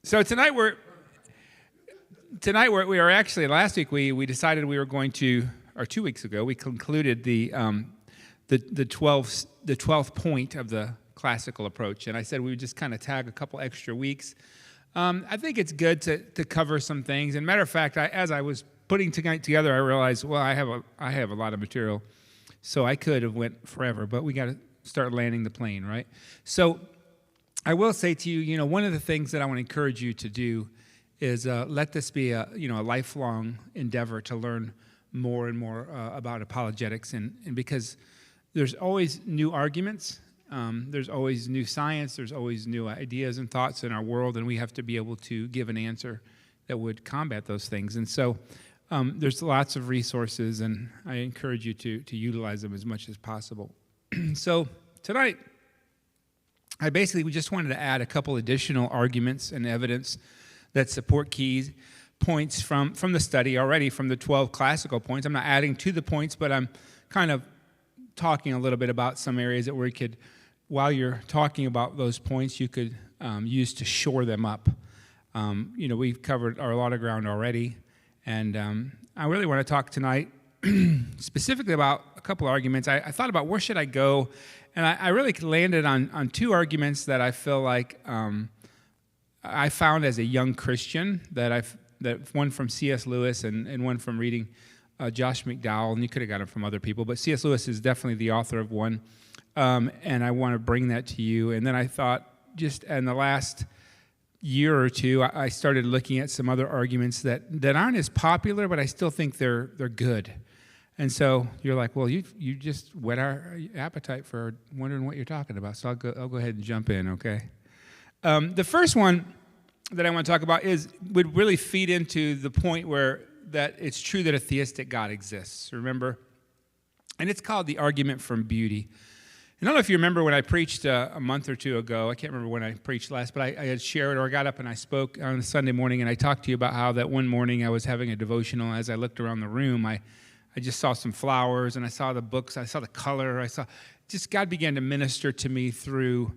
So we are actually, last week we decided we were going to, or 2 weeks ago, we concluded the 12th point of the classical approach, and I said we would just kind of tag a couple extra weeks. I think it's good to cover some things. And matter of fact, as I was putting tonight together, I realized, well, I have a lot of material, so I could have went forever, but we got to start landing the plane, right? So I will say to you, one of the things that I want to encourage you to do is let this be a lifelong endeavor to learn more and more about apologetics, and because there's always new arguments, there's always new science, there's always new ideas and thoughts in our world, and we have to be able to give an answer that would combat those things. And so there's lots of resources, and I encourage you to utilize them as much as possible. So tonight, we just wanted to add a couple additional arguments and evidence that support key points from the study already, from the 12 classical points. I'm not adding to the points, but I'm kind of talking a little bit about some areas that we could, while you're talking about those points, you could use to shore them up. We've covered a lot of ground already, and I really want to talk tonight specifically about a couple of arguments. I thought about where should I go, and I really landed on two arguments that I feel like I found as a young Christian, that one from C.S. Lewis and one from reading Josh McDowell, and you could have got it from other people, but C.S. Lewis is definitely the author of one, and I want to bring that to you. And then I thought, just in the last year or two, I started looking at some other arguments that aren't as popular, but I still think they're good. And so you're like, well, you just whet our appetite for wondering what you're talking about. So I'll go ahead and jump in, okay? The first one that I want to talk about would really feed into the point that it's true that a theistic God exists. Remember, and it's called the argument from beauty. I don't know if you remember when I preached a month or two ago. I can't remember when I preached last, but I had shared, or I got up and I spoke on a Sunday morning, and I talked to you about how that one morning I was having a devotional. As I looked around the room, I just saw some flowers, and I saw the books, I saw the color, just God began to minister to me through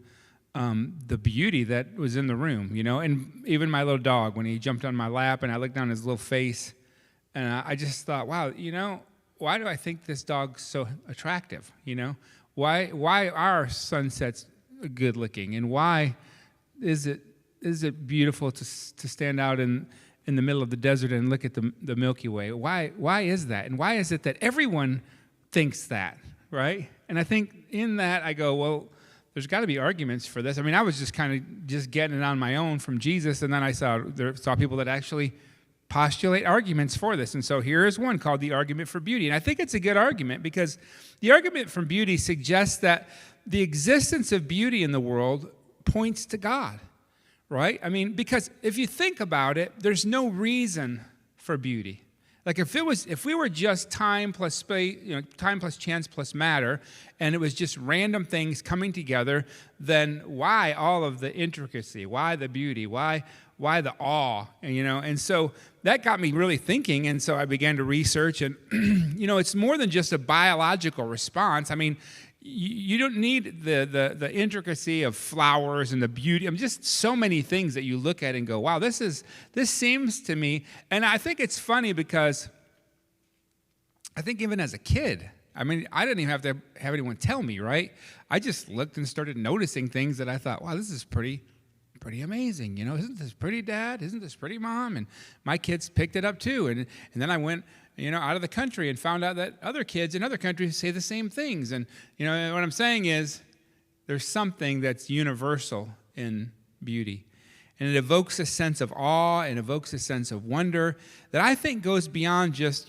the beauty that was in the room, and even my little dog, when he jumped on my lap and I looked down his little face, and I just thought, wow, why do I think this dog's so attractive, Why are sunsets good looking, and why is it beautiful to stand out in the middle of the desert and look at the Milky Way? Why is that? And why is it that everyone thinks that, right? And I think in that I go, well, there's got to be arguments for this. I mean, I was just kind of just getting it on my own from Jesus, and then I saw people that actually postulate arguments for this. And so here is one called the argument for beauty. And I think it's a good argument because the argument from beauty suggests that the existence of beauty in the world points to God, right? I mean, because if you think about it, there's no reason for beauty. Like if we were just time plus space, time plus chance plus matter, and it was just random things coming together, then why all of the intricacy? Why the beauty? Why the awe? And so that got me really thinking, and so I began to research, and it's more than just a biological response. I mean, you don't need the intricacy of flowers and the beauty. I mean, just so many things that you look at and go, wow, this seems to me, and I think it's funny because I think even as a kid, I mean, I didn't even have to have anyone tell me, right? I just looked and started noticing things that I thought, wow, this is pretty amazing, Isn't this pretty, Dad? Isn't this pretty, Mom? And my kids picked it up too, and then I went out of the country and found out that other kids in other countries say the same things. And, what I'm saying is there's something that's universal in beauty. And it evokes a sense of awe and evokes a sense of wonder that I think goes beyond just,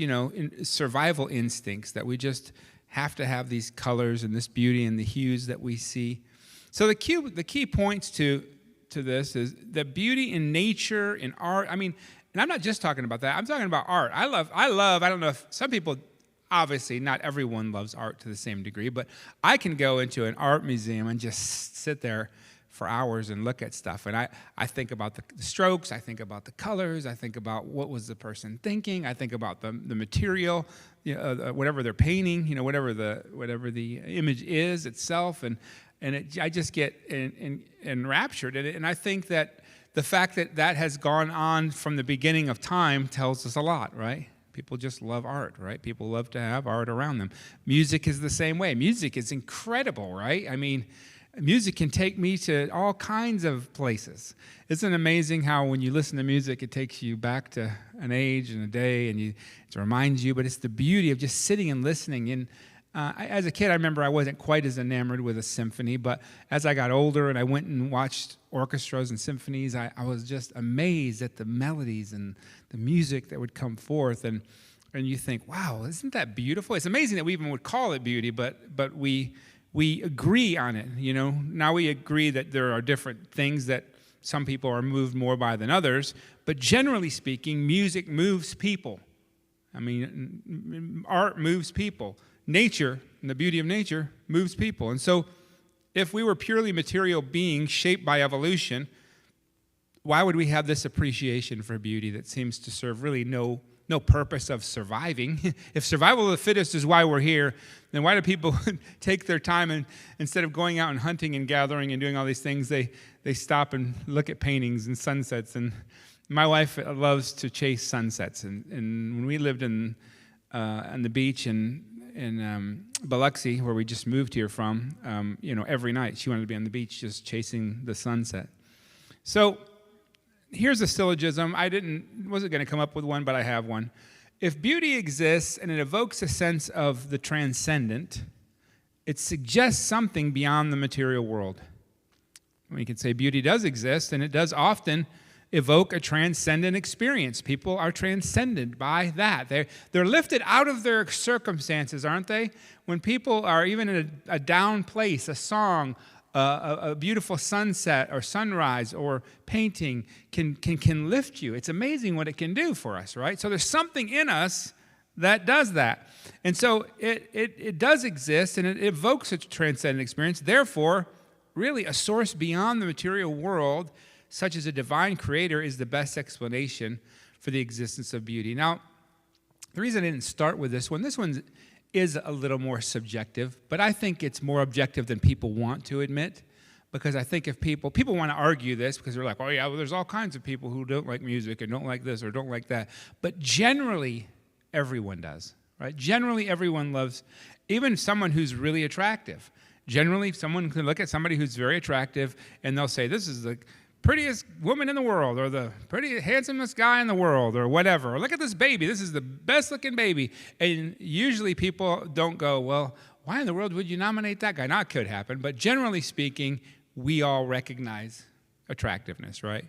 survival instincts, that we just have to have these colors and this beauty and the hues that we see. So the key points to this is that beauty in nature, in art, and I'm not just talking about that. I'm talking about art. I love, I don't know if some people, obviously not everyone loves art to the same degree, but I can go into an art museum and just sit there for hours and look at stuff. And I think about the strokes, I think about the colors, I think about what was the person thinking, I think about the material, whatever they're painting, whatever the image is itself, and I just get enraptured in it. And I think that the fact that that has gone on from the beginning of time tells us a lot, right? People just love art, right? People love to have art around them. Music is the same way. Music is incredible, right? I mean, music can take me to all kinds of places. Isn't it amazing how when you listen to music, it takes you back to an age and a day, and it reminds you, but it's the beauty of just sitting and listening. And as a kid, I remember I wasn't quite as enamored with a symphony, but as I got older and I went and watched orchestras and symphonies, I was just amazed at the melodies and the music that would come forth. And you think, wow, isn't that beautiful? It's amazing that we even would call it beauty, but we agree on it. Now we agree that there are different things that some people are moved more by than others, but generally speaking, music moves people. I mean, art moves people. Nature, and the beauty of nature, moves people. And so if we were purely material beings shaped by evolution, why would we have this appreciation for beauty that seems to serve really no purpose of surviving? If survival of the fittest is why we're here, then why do people take their time and instead of going out and hunting and gathering and doing all these things, they stop and look at paintings and sunsets? And my wife loves to chase sunsets. And when we lived on the beach in Biloxi, where we just moved here from, every night she wanted to be on the beach just chasing the sunset. So here's a syllogism. Wasn't going to come up with one, but I have one. If beauty exists and it evokes a sense of the transcendent, it suggests something beyond the material world. We can say beauty does exist, and it does often evoke a transcendent experience. People are transcended by that. They're lifted out of their circumstances, aren't they? When people are even in a down place, a song, a beautiful sunset or sunrise or painting can lift you. It's amazing what it can do for us, right? So there's something in us that does that. And so it does exist, and it evokes a transcendent experience. Therefore, really a source beyond the material world, such as a divine creator, is the best explanation for the existence of beauty. Now, the reason I didn't start with this one is a little more subjective, but I think it's more objective than people want to admit, because I think if people want to argue this because they're like, oh yeah, well, there's all kinds of people who don't like music and don't like this or don't like that. But generally, everyone does, right? Generally, everyone loves, even someone who's really attractive. Generally, someone can look at somebody who's very attractive and they'll say, this is the prettiest woman in the world, or the prettiest, handsomest guy in the world, or whatever. Or look at this baby. This is the best looking baby. And usually people don't go, well, why in the world would you nominate that guy? Now, it could happen, but generally speaking, we all recognize attractiveness, right?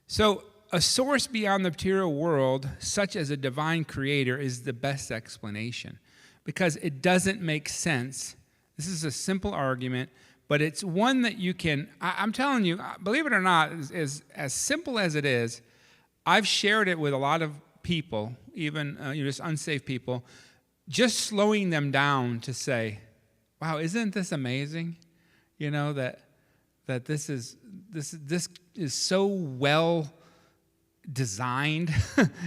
So a source beyond the material world, such as a divine creator, is the best explanation, because it doesn't make sense. This is a simple argument, but it's one that you can, I'm telling you, believe it or not, is as simple as it is. I've shared it with a lot of people, even just unsafe people, just slowing them down to say, wow, isn't this amazing? That this is so well designed.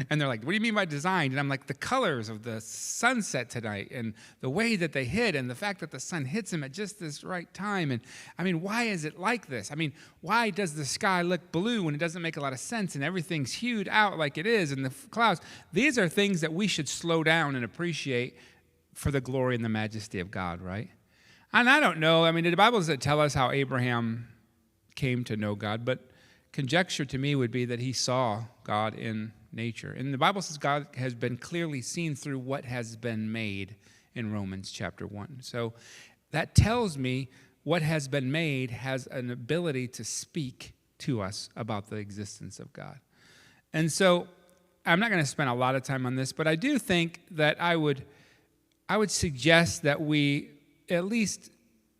And they're like, what do you mean by designed? And I'm like, the colors of the sunset tonight and the way that they hit and the fact that the sun hits them at just this right time. And I mean, why is it like this? I mean, why does the sky look blue when it doesn't make a lot of sense and everything's hued out like it is and the clouds? These are things that we should slow down and appreciate for the glory and the majesty of God, right? And I don't know. I mean, the Bible doesn't tell us how Abraham came to know God, but conjecture to me would be that he saw God in nature. And the Bible says God has been clearly seen through what has been made in Romans chapter 1. So that tells me what has been made has an ability to speak to us about the existence of God. And so I'm not going to spend a lot of time on this, but I do think that I would suggest that we at least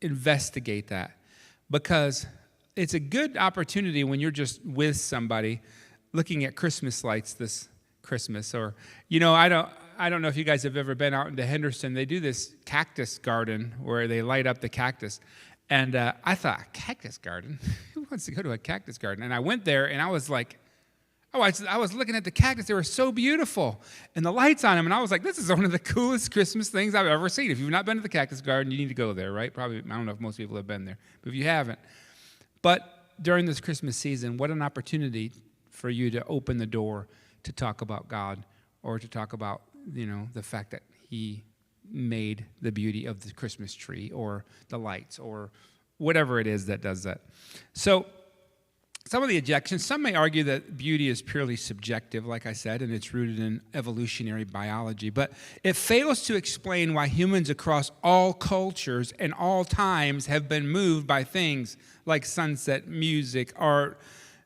investigate that, because it's a good opportunity when you're just with somebody looking at Christmas lights this Christmas. Or, I don't know if you guys have ever been out into Henderson. They do this cactus garden where they light up the cactus. And I thought, cactus garden? Who wants to go to a cactus garden? And I went there and I was like, I was looking at the cactus. They were so beautiful. And the lights on them. And I was like, this is one of the coolest Christmas things I've ever seen. If you've not been to the cactus garden, you need to go there, right? Probably, I don't know if most people have been there. But if you haven't. But during this Christmas season, what an opportunity for you to open the door to talk about God, or to talk about, the fact that he made the beauty of the Christmas tree or the lights or whatever it is that does that. So some of the objections, some may argue that beauty is purely subjective, like I said, and it's rooted in evolutionary biology, but it fails to explain why humans across all cultures and all times have been moved by things like sunset, music, art,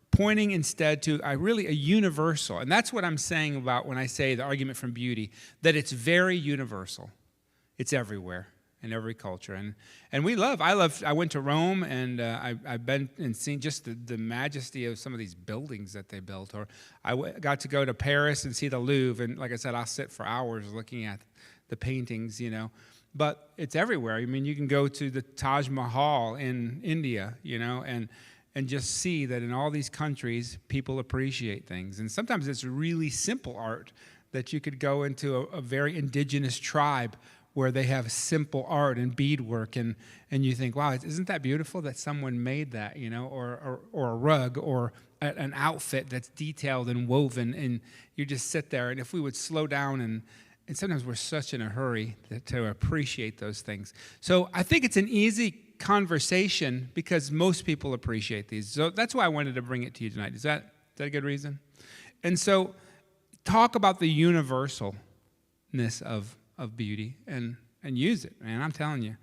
pointing instead to really a universal. And that's what I'm saying about when I say the argument from beauty, that it's very universal. It's everywhere in every culture. And I went to Rome, and I've been and seen just the majesty of some of these buildings that they built. Or got to go to Paris and see the Louvre. And like I said, I'll sit for hours looking at the paintings, But it's everywhere. I mean, you can go to the Taj Mahal in India, and just see that in all these countries, people appreciate things. And sometimes it's really simple art that you could go into a very indigenous tribe where they have simple art and beadwork, and you think, wow, isn't that beautiful that someone made that, or a rug or an outfit that's detailed and woven, and you just sit there. And if we would slow down, and sometimes we're such in a hurry to appreciate those things. So I think it's an easy conversation because most people appreciate these. So that's why I wanted to bring it to you tonight. Is that a good reason? And so talk about the universalness of beauty and use it, man. I'm telling you.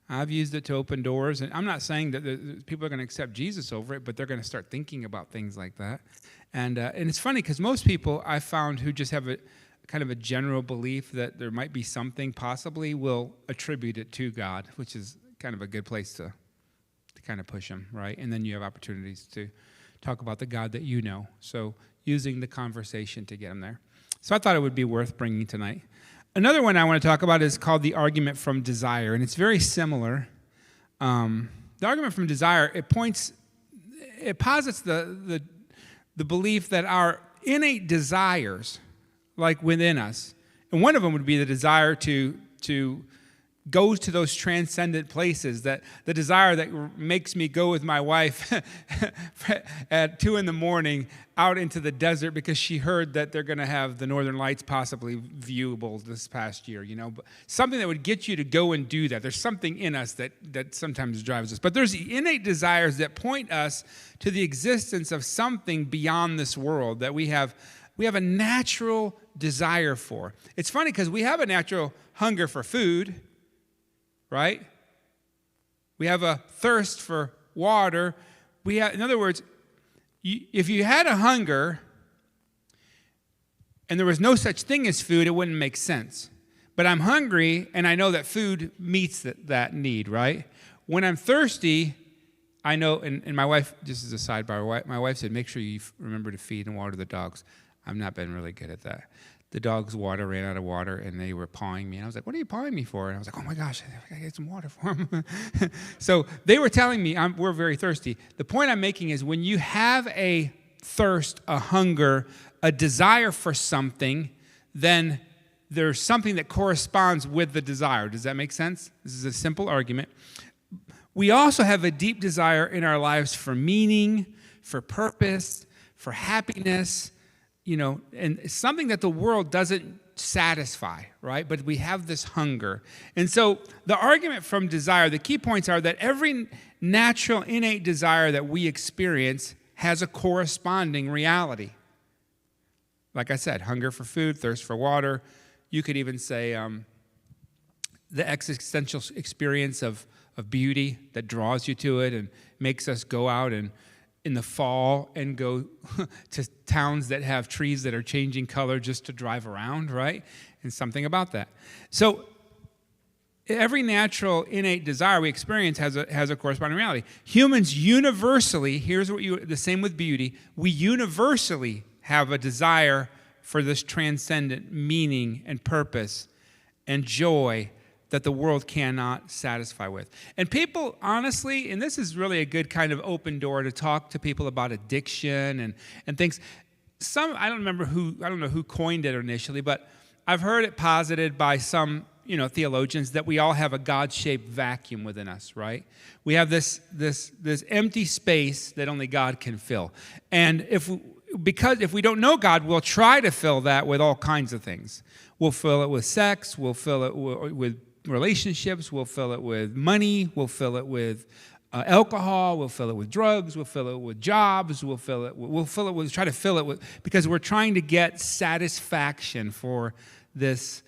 I've used it to open doors, and I'm not saying that people are going to accept Jesus over it, but they're going to start thinking about things like that. And it's funny because most people I found who just have a kind of a general belief that there might be something possibly will attribute it to God, which is kind of a good place to kind of push them, right? And then you have opportunities to talk about the God that you know. So using the conversation to get them there. So I thought it would be worth bringing tonight. Another one I want to talk about is called the argument from desire, and it's very similar. The argument from desire, it posits the belief that our innate desires, like within us, and one of them would be the desire to go to those transcendent places, that the desire that makes me go with my wife at 2 a.m. out into the desert because she heard that they're going to have the Northern Lights possibly viewable this past year, But something that would get you to go and do that. There's something in us that sometimes drives us. But there's the innate desires that point us to the existence of something beyond this world that we have a natural desire for. It's funny because we have a natural hunger for food, right? We have a thirst for water. In other words, if you had a hunger and there was no such thing as food, it wouldn't make sense. But I'm hungry, and I know that food meets that need, right? When I'm thirsty, I know, and my wife, just as a sidebar, my wife said, make sure you remember to feed and water the dogs. I've not been really good at that. The dog's water ran out of water, and they were pawing me. And I was like, what are you pawing me for? And I was like, oh, my gosh, I got to get some water for them. So they were telling me we're very thirsty. The point I'm making is when you have a thirst, a hunger, a desire for something, then there's something that corresponds with the desire. Does that make sense? This is a simple argument. We also have a deep desire in our lives for meaning, for purpose, for happiness, and something that the world doesn't satisfy, right? But we have this hunger. And so the argument from desire, the key points are that every natural, innate desire that we experience has a corresponding reality. Like I said, hunger for food, thirst for water. You could even say the existential experience of beauty that draws you to it and makes us go out and in the fall and go to towns that have trees that are changing color just to drive around, right? And something about that. So every natural innate desire we experience has a corresponding reality. Humans universally, the same with beauty, we universally have a desire for this transcendent meaning and purpose and joy that the world cannot satisfy with. And people, honestly, and this is really a good kind of open door to talk to people about addiction and things. I don't know who coined it initially, but I've heard it posited by some theologians that we all have a God-shaped vacuum within us, right? We have this empty space that only God can fill. And if we don't know God, we'll try to fill that with all kinds of things. We'll fill it with sex, we'll fill it with relationships, we'll fill it with money, we'll fill it with alcohol, we'll fill it with drugs, we'll fill it with jobs, we'll try to fill it with, because we're trying to get satisfaction for this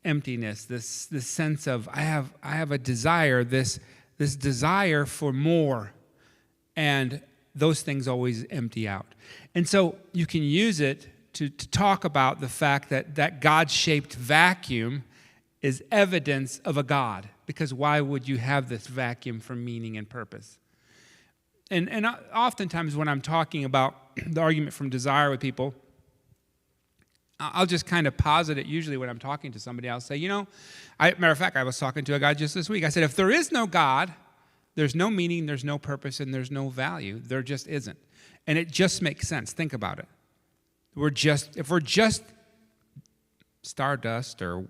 emptiness, this sense of I have a desire, this desire for more, and those things always empty out. And so you can use it to talk about the fact that God-shaped vacuum is evidence of a God, because why would you have this vacuum for meaning and purpose? And oftentimes when I'm talking about the argument from desire with people, I'll just kind of posit it. Usually when I'm talking to somebody, I'll say, matter of fact, I was talking to a guy just this week. I said, if there is no God, there's no meaning, there's no purpose, and there's no value. There just isn't. And it just makes sense. Think about it. If we're just stardust or,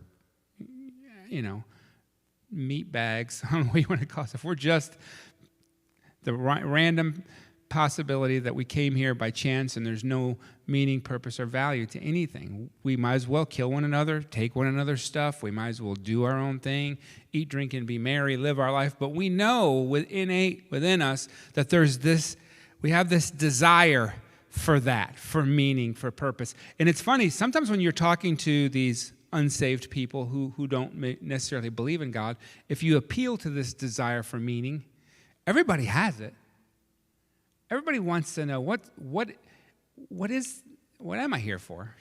meat bags, I don't know what you want to call us. If we're just the random possibility that we came here by chance and there's no meaning, purpose, or value to anything, we might as well kill one another, take one another's stuff. We might as well do our own thing, eat, drink, and be merry, live our life. But we know innate within us that we have this desire for that, for meaning, for purpose. And it's funny, sometimes when you're talking to these unsaved people who don't necessarily believe in God, if you appeal to this desire for meaning, everybody has it. Everybody wants to know what am I here for?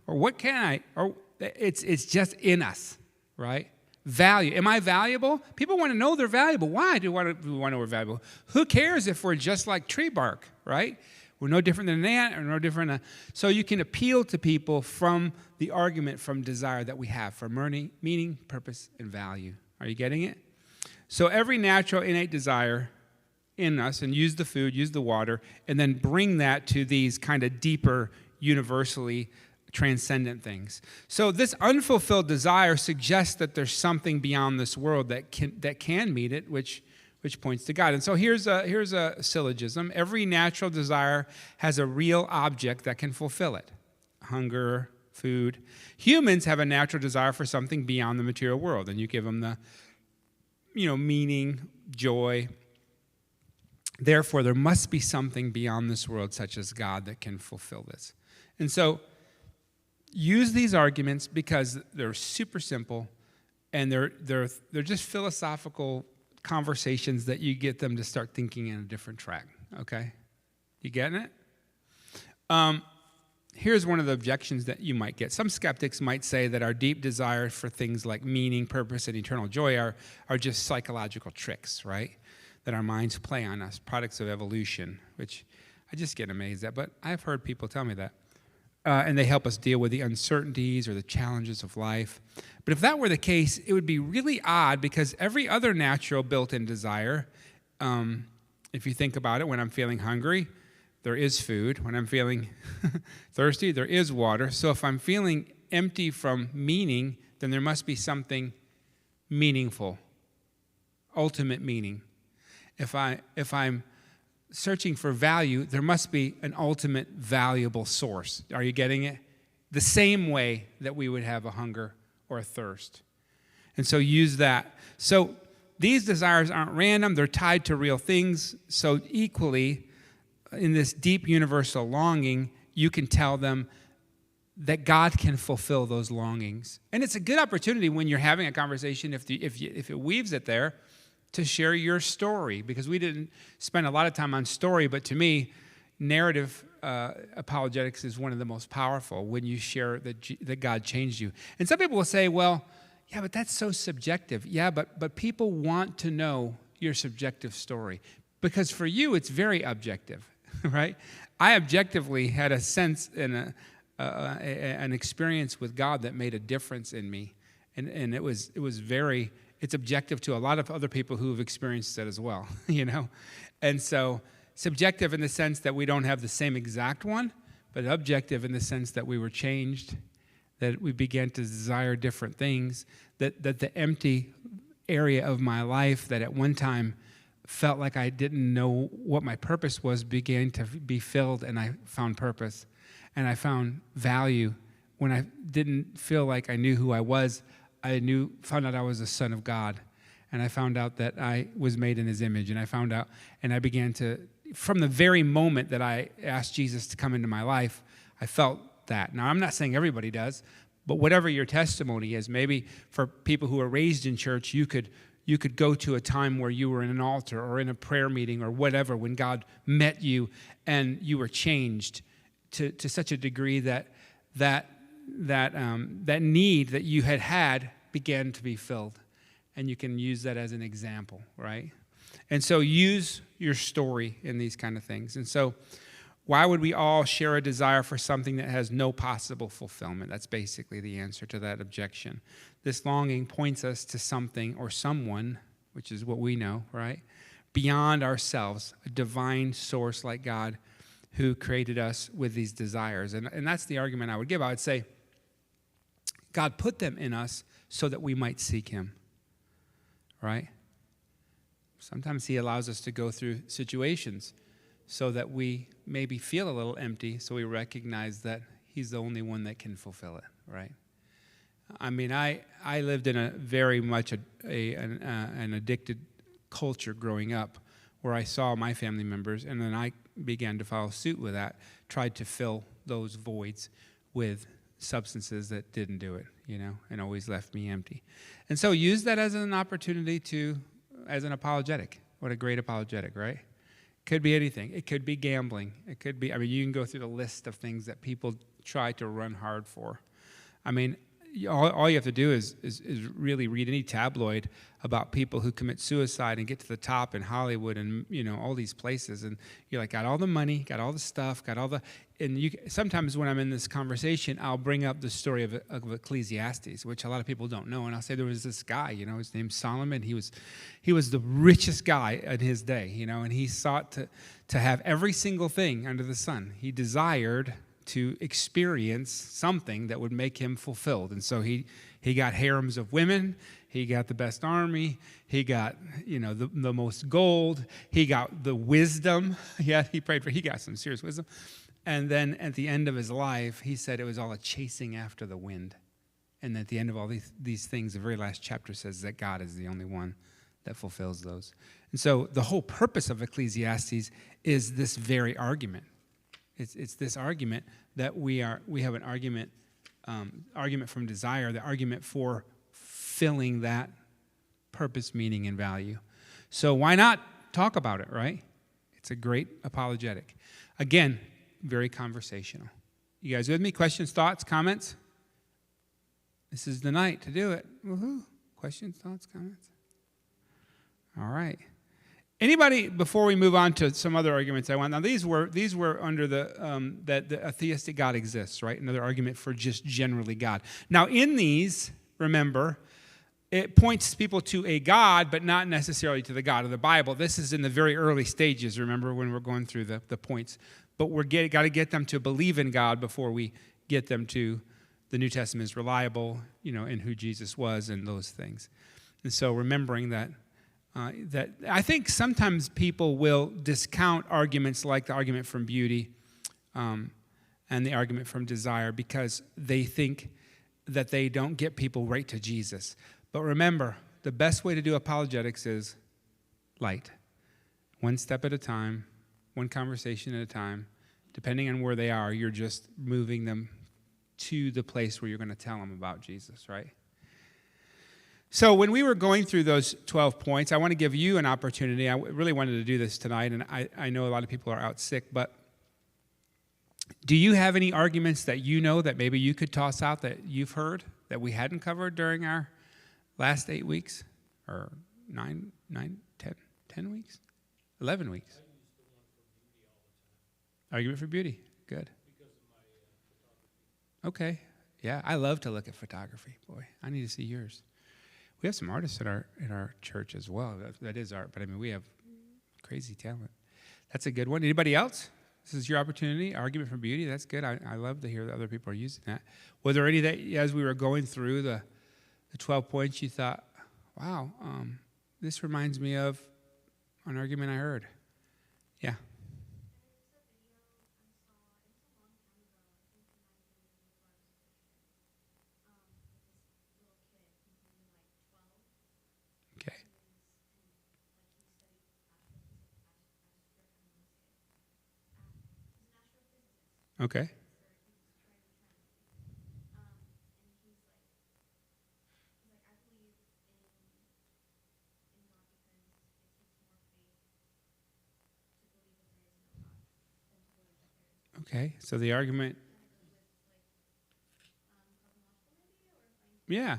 Or what can I? Or it's just in us, right? Value. Am I valuable? People want to know they're valuable. Why do we want to know we're valuable? Who cares if we're just like tree bark, right? We're no different than an ant, or no different. So you can appeal to people from the argument from desire that we have for meaning, purpose, and value. Are you getting it? So every natural innate desire in us, and use the food, use the water, and then bring that to these kind of deeper, universally transcendent things. So this unfulfilled desire suggests that there's something beyond this world that can meet it, which points to God. And so here's a syllogism. Every natural desire has a real object that can fulfill it. Hunger, food. Humans have a natural desire for something beyond the material world, and you give them the, meaning, joy. Therefore, there must be something beyond this world, such as God, that can fulfill this. And so use these arguments because they're super simple, and they're just philosophical conversations that you get them to start thinking in a different track, okay? You getting it? Here's one of the objections that you might get. Some skeptics might say that our deep desire for things like meaning, purpose, and eternal joy are just psychological tricks, right? That our minds play on us, products of evolution, which I just get amazed at, but I've heard people tell me that. And they help us deal with the uncertainties or the challenges of life. But if that were the case, it would be really odd, because every other natural built-in desire, if you think about it, when I'm feeling hungry, there is food. When I'm feeling thirsty, there is water. So if I'm feeling empty from meaning, then there must be something meaningful, ultimate meaning. If I'm searching for value, there must be an ultimate valuable source. Are you getting it? The same way that we would have a hunger or a thirst. And so use that. So these desires aren't random. They're tied to real things. So equally, in this deep universal longing, you can tell them that God can fulfill those longings. And it's a good opportunity when you're having a conversation, if it weaves it there, to share your story, because we didn't spend a lot of time on story, but to me, narrative apologetics is one of the most powerful when you share that God changed you. And some people will say, well, yeah, but that's so subjective. Yeah, but people want to know your subjective story, because for you, it's very objective, right? I objectively had a sense and an experience with God that made a difference in me, and it was very. It's objective to a lot of other people who have experienced it as well, And so subjective in the sense that we don't have the same exact one, but objective in the sense that we were changed, that we began to desire different things, that the empty area of my life that at one time felt like I didn't know what my purpose was began to be filled, and I found purpose. And I found value. When I didn't feel like I knew who I was, found out I was a son of God. And I found out that I was made in his image. And I began to, from the very moment that I asked Jesus to come into my life, I felt that. Now, I'm not saying everybody does, but whatever your testimony is, maybe for people who are raised in church, you could go to a time where you were in an altar or in a prayer meeting or whatever, when God met you and you were changed to such a degree that need that you had began to be filled. And you can use that as an example, right? And so use your story in these kind of things. And so why would we all share a desire for something that has no possible fulfillment? That's basically the answer to that objection. This longing points us to something or someone, which is what we know, right? Beyond ourselves, a divine source like God who created us with these desires. And that's the argument I would give. I would say God put them in us so that we might seek him, right? Sometimes he allows us to go through situations so that we maybe feel a little empty, so we recognize that he's the only one that can fulfill it, right? I mean, I lived in a very much an addicted culture growing up, where I saw my family members, and then I began to follow suit with that, tried to fill those voids with substances that didn't do it, and always left me empty. And so use that as an opportunity as an apologetic. What a great apologetic, right? Could be anything. It could be gambling. It could be, you can go through the list of things that people try to run hard for. All you have to do is really read any tabloid about people who commit suicide and get to the top in Hollywood and all these places, and you're like, got all the money, got all the stuff, sometimes when I'm in this conversation, I'll bring up the story of Ecclesiastes, which a lot of people don't know, and I'll say there was this guy, his name's Solomon. He was the richest guy in his day, and he sought to have every single thing under the sun. He desired to experience something that would make him fulfilled. And so he got harems of women, he got the best army, he got, the most gold, he got the wisdom. Yeah, he got some serious wisdom. And then at the end of his life, he said it was all a chasing after the wind. And at the end of all these things, the very last chapter says that God is the only one that fulfills those. And so the whole purpose of Ecclesiastes is this very argument. It's this argument that we have an argument from desire, the argument for filling that purpose, meaning, and value. So why not talk about it, right? It's a great apologetic. Again, very conversational. You guys with me? Questions, thoughts, comments? This is the night to do it. Woohoo! Questions, thoughts, comments? All right. Anybody, before we move on to some other arguments I want, now these were under that a theistic God exists, right? Another argument for just generally God. Now in these, remember, it points people to a God, but not necessarily to the God of the Bible. This is in the very early stages, remember, when we're going through the points. But got to get them to believe in God before we get them to the New Testament is reliable, and who Jesus was and those things. And so remembering that I think sometimes people will discount arguments like the argument from beauty and the argument from desire because they think that they don't get people right to Jesus. But remember, the best way to do apologetics is light. One step at a time, one conversation at a time. Depending on where they are, you're just moving them to the place where you're going to tell them about Jesus, right? So when we were going through those 12 points, I want to give you an opportunity. I really wanted to do this tonight, and I know a lot of people are out sick, but do you have any arguments that you know that maybe you could toss out that you've heard that we hadn't covered during our last 8 weeks? Or 10 weeks? 11 weeks? Argument for beauty. Good. Okay. Yeah, I love to look at photography. Boy, I need to see yours. We have some artists in our church as well. That is art, but we have crazy talent. That's a good one. Anybody else? This is your opportunity. Argument for beauty. That's good. I love to hear that other people are using that. Were there any that, as we were going through the 12 points, you thought, wow, this reminds me of an argument I heard? Yeah. Okay. Okay. Okay. So the argument. Yeah.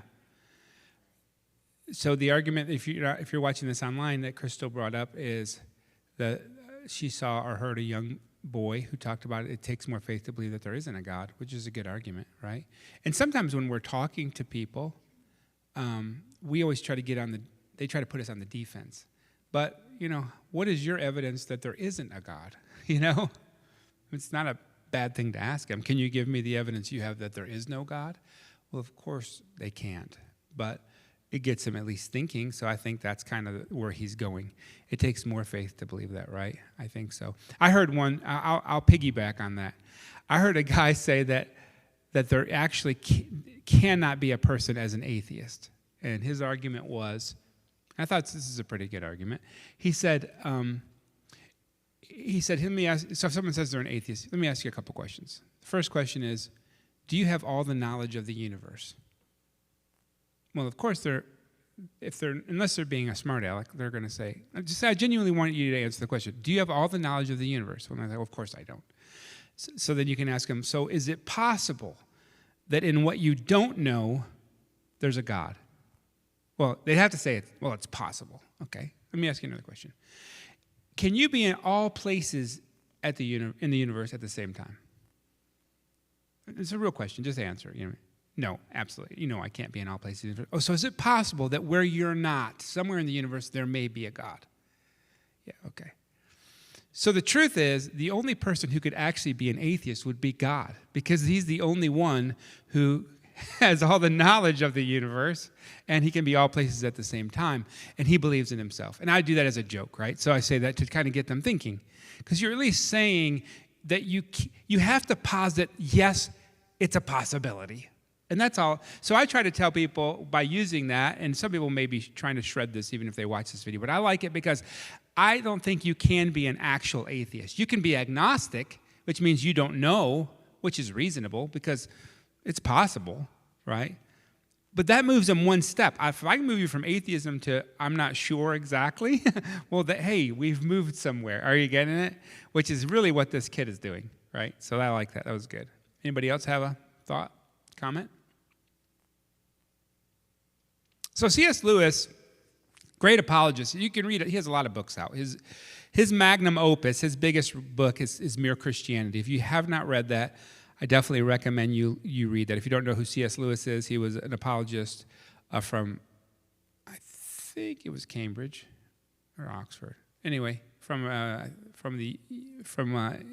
So the argument, if you're watching this online, that Crystal brought up is that she saw or heard a young boy who talked about it takes more faith to believe that there isn't a God, which is a good argument, right? And sometimes when we're talking to people, we always try to they try to put us on the defense. But, what is your evidence that there isn't a God? It's not a bad thing to ask them. Can you give me the evidence you have that there is no God? Well, of course they can't, but it gets him at least thinking, so I think that's kind of where he's going. It takes more faith to believe that, right? I think so. I heard one, I'll piggyback on that. I heard a guy say that there actually cannot be a person as an atheist, and his argument was, I thought this is a pretty good argument. He said, let me ask, so if someone says they're an atheist, let me ask you a couple questions. The first question is, do you have all the knowledge of the universe? Well, of course, unless they're being a smart aleck, they're going to say, I genuinely want you to answer the question, do you have all the knowledge of the universe? Well, I say, well, of course I don't. So then you can ask them, so is it possible that in what you don't know, there's a God? Well, they'd have to say, it's possible. Okay, let me ask you another question. Can you be in all places in the universe at the same time? It's a real question. Just answer. No, absolutely. I can't be in all places. Oh, so is it possible that where you're not, somewhere in the universe, there may be a God? Yeah, okay. So the truth is, the only person who could actually be an atheist would be God, because he's the only one who has all the knowledge of the universe, and he can be all places at the same time, and he believes in himself. And I do that as a joke, right? So I say that to kind of get them thinking, because you're at least saying that you have to posit, yes, it's a possibility. And that's all. So I try to tell people by using that, and some people may be trying to shred this even if they watch this video, but I like it because I don't think you can be an actual atheist. You can be agnostic, which means you don't know, which is reasonable because it's possible, right? But that moves them one step. If I can move you from atheism to I'm not sure exactly, well, hey, we've moved somewhere. Are you getting it? Which is really what this kid is doing, right? So I like that. That was good. Anybody else have a thought, comment? So C.S. Lewis, great apologist. You can read it. He has a lot of books out. His magnum opus, his biggest book is Mere Christianity. If you have not read that, I definitely recommend you read that. If you don't know who C.S. Lewis is, he was an apologist from, I think it was Cambridge or Oxford. Anyway, from an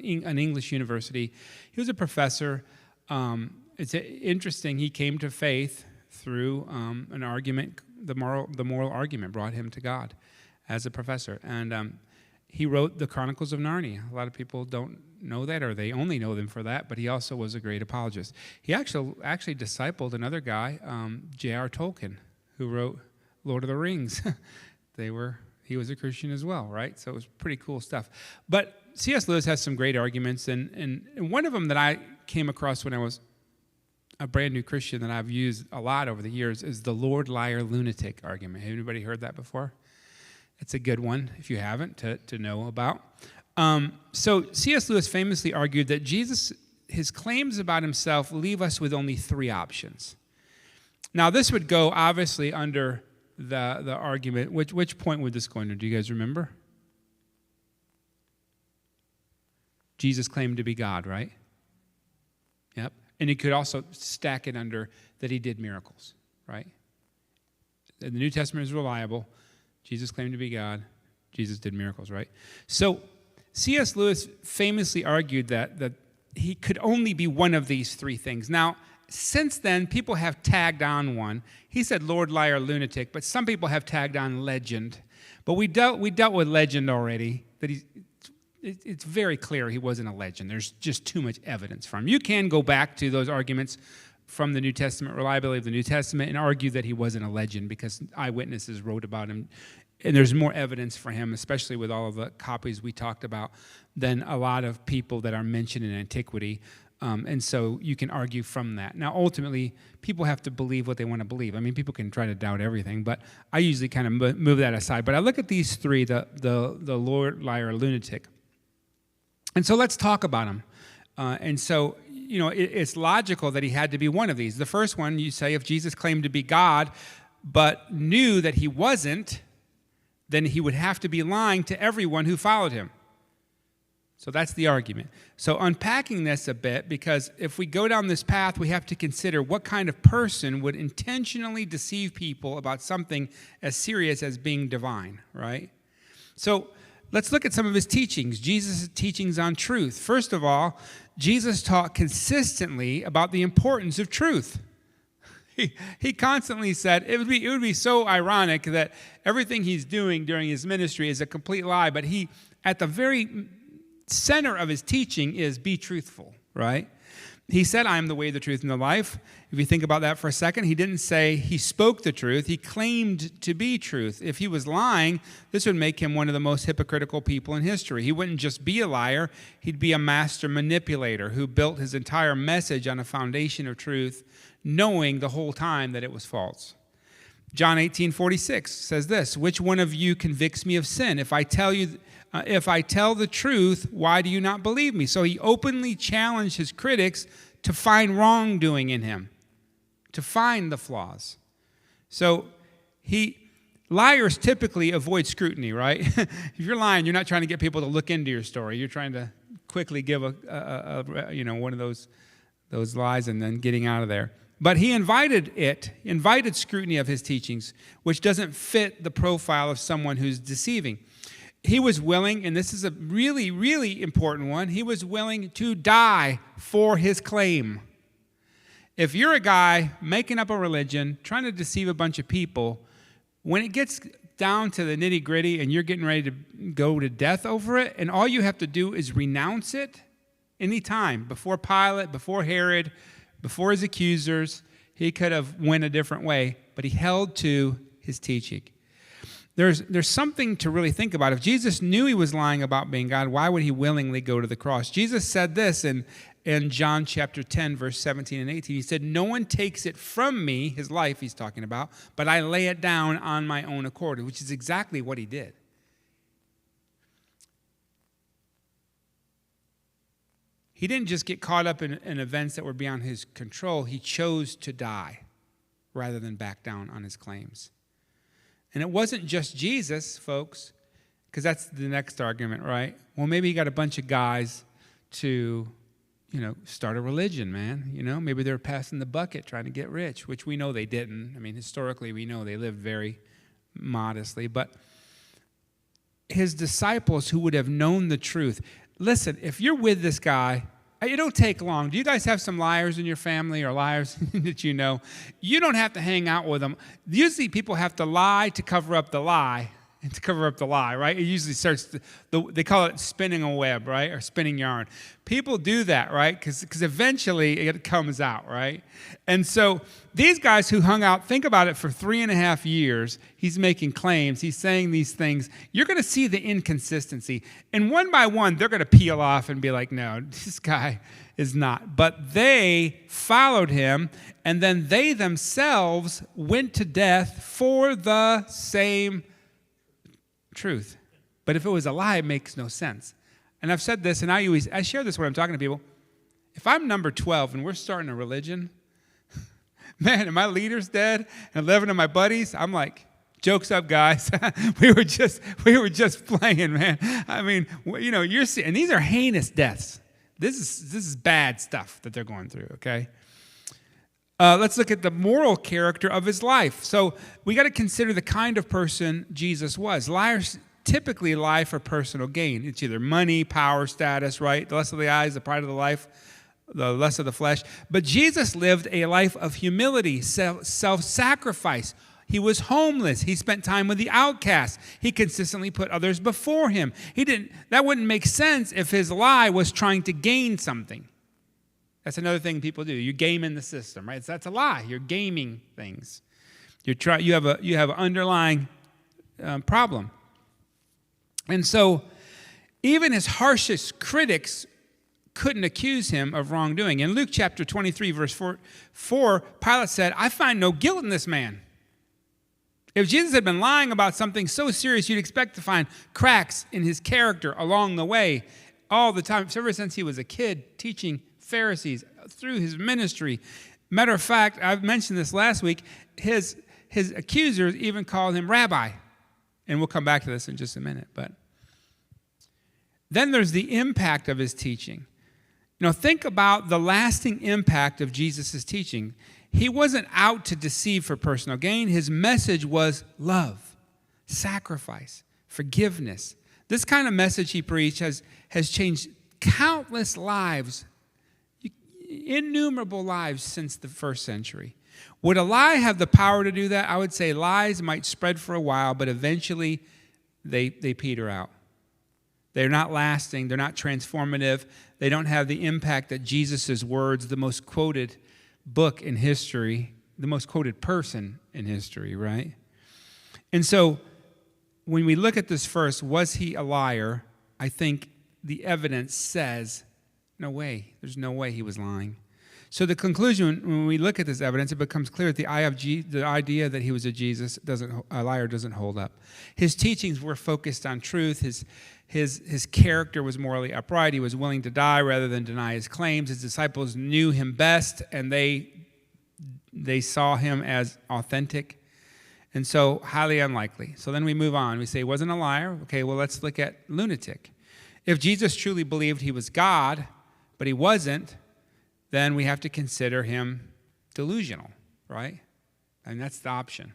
English university. He was a professor. It's interesting. He came to faith through an argument. The moral argument brought him to God as a professor, and he wrote the Chronicles of Narnia. A lot of people don't know that, or they only know them for that, but he also was a great apologist. He actually discipled another guy, J.R. Tolkien, who wrote Lord of the Rings. He was a Christian as well, right? So it was pretty cool stuff. But C.S. Lewis has some great arguments, and one of them that I came across when I was a brand new Christian that I've used a lot over the years is the Lord, Liar, Lunatic argument. Have anybody heard that before? It's a good one, if you haven't, to know about. So C.S. Lewis famously argued that his claims about himself leave us with only three options. Now, this would go, obviously, under the argument. Which point would this go under? Do you guys remember? Jesus claimed to be God, right? Yep. And he could also stack it under that he did miracles, right? The New Testament is reliable. Jesus claimed to be God. Jesus did miracles, right? So C.S. Lewis famously argued that he could only be one of these three things. Now, since then, people have tagged on one. He said Lord, liar, lunatic, but some people have tagged on legend. But we dealt with legend already, that it's very clear he wasn't a legend. There's just too much evidence for him. You can go back to those arguments from the New Testament, reliability of the New Testament, and argue that he wasn't a legend because eyewitnesses wrote about him. And there's more evidence for him, especially with all of the copies we talked about, than a lot of people that are mentioned in antiquity. And so you can argue from that. Now, ultimately, people have to believe what they want to believe. I mean, people can try to doubt everything, but I usually kind of move that aside. But I look at these three, the Lord, liar, lunatic. And so let's talk about them. And so, it's logical that he had to be one of these. The first one, you say, if Jesus claimed to be God, but knew that he wasn't, then he would have to be lying to everyone who followed him. So that's the argument. So unpacking this a bit, because if we go down this path, we have to consider what kind of person would intentionally deceive people about something as serious as being divine, right? So let's look at some of his teachings, Jesus' teachings on truth. First of all, Jesus taught consistently about the importance of truth. He constantly said, it would be so ironic that everything he's doing during his ministry is a complete lie, but he, at the very center of his teaching is be truthful, right? He said, I am the way, the truth, and the life. If you think about that for a second, he didn't say he spoke the truth. He claimed to be truth. If he was lying, this would make him one of the most hypocritical people in history. He wouldn't just be a liar. He'd be a master manipulator who built his entire message on a foundation of truth, knowing the whole time that it was false. John 18:46 says this, which one of you convicts me of sin? If I tell the truth, why do you not believe me? So he openly challenged his critics to find wrongdoing in him, to find the flaws. So liars typically avoid scrutiny, right? If you're lying, you're not trying to get people to look into your story. You're trying to quickly give one of those lies and then getting out of there. But he invited scrutiny of his teachings, which doesn't fit the profile of someone who's deceiving. He was willing, and this is a really, really important one, he was willing to die for his claim. If you're a guy making up a religion, trying to deceive a bunch of people, when it gets down to the nitty-gritty and you're getting ready to go to death over it, and all you have to do is renounce it anytime, before Pilate, before Herod, before his accusers, he could have went a different way, but he held to his teaching. There's something to really think about. If Jesus knew he was lying about being God, why would he willingly go to the cross? Jesus said this in John chapter 10, verse 17 and 18. He said, no one takes it from me, his life he's talking about, but I lay it down on my own accord, which is exactly what he did. He didn't just get caught up in events that were beyond his control. He chose to die rather than back down on his claims. And it wasn't just Jesus, folks, because that's the next argument, right? Well, maybe he got a bunch of guys to, start a religion, man. Maybe they were passing the bucket trying to get rich, which we know they didn't. I mean, historically, we know they lived very modestly. But his disciples who would have known the truth. Listen, if you're with this guy, it don't take long. Do you guys have some liars in your family or liars that you know? You don't have to hang out with them. Usually people have to lie to cover up the lie and to cover up the lie, right? It usually starts, they call it spinning a web, right? Or spinning yarn. People do that, right? Because eventually it comes out, right? And so these guys who hung out, think about it, for 3.5 years, he's making claims, he's saying these things. You're going to see the inconsistency. And one by one, they're going to peel off and be like, no, this guy is not. But they followed him, and then they themselves went to death for the same truth. But if it was a lie, it makes no sense. And I've said this, and I share this when I'm talking to people. If I'm number 12 and we're starting a religion, man, and my leader's dead, and 11 of my buddies, I'm like, joke's up, guys. we were just playing, man. I mean, you're seeing, and these are heinous deaths. This is bad stuff that they're going through, okay? Let's look at the moral character of his life. So we got to consider the kind of person Jesus was. Liars typically lie for personal gain. It's either money, power, status, right? The lust of the eyes, the pride of the life, the lust of the flesh. But Jesus lived a life of humility, self-sacrifice. He was homeless. He spent time with the outcast. He consistently put others before him. That wouldn't make sense if his lie was trying to gain something. That's another thing people do. You game in the system, right? That's a lie. You're gaming things. You have an underlying problem. And so even his harshest critics couldn't accuse him of wrongdoing. In Luke chapter 23, verse 4, Pilate said, I find no guilt in this man. If Jesus had been lying about something so serious, you'd expect to find cracks in his character along the way all the time, ever since he was a kid teaching Pharisees through his ministry. Matter of fact, I've mentioned this last week, his accusers even called him rabbi. And we'll come back to this in just a minute. But then there's the impact of his teaching. Think about the lasting impact of Jesus' teaching. He wasn't out to deceive for personal gain. His message was love, sacrifice, forgiveness. This kind of message he preached has changed countless lives, innumerable lives since the first century. Would a lie have the power to do that? I would say lies might spread for a while, but eventually they peter out. They're not lasting. They're not transformative. They don't have the impact that Jesus' words, the most quoted book in history, the most quoted person in history, right? And so when we look at this first, was he a liar? I think the evidence says, no way. There's no way he was lying. So the conclusion, when we look at this evidence, it becomes clear that the idea that he was a liar doesn't hold up. His teachings were focused on truth. His character was morally upright. He was willing to die rather than deny his claims. His disciples knew him best, and they saw him as authentic. And so highly unlikely. So then we move on. We say he wasn't a liar. Okay, well, let's look at lunatic. If Jesus truly believed he was God, but he wasn't, then we have to consider him delusional, right? And that's the option.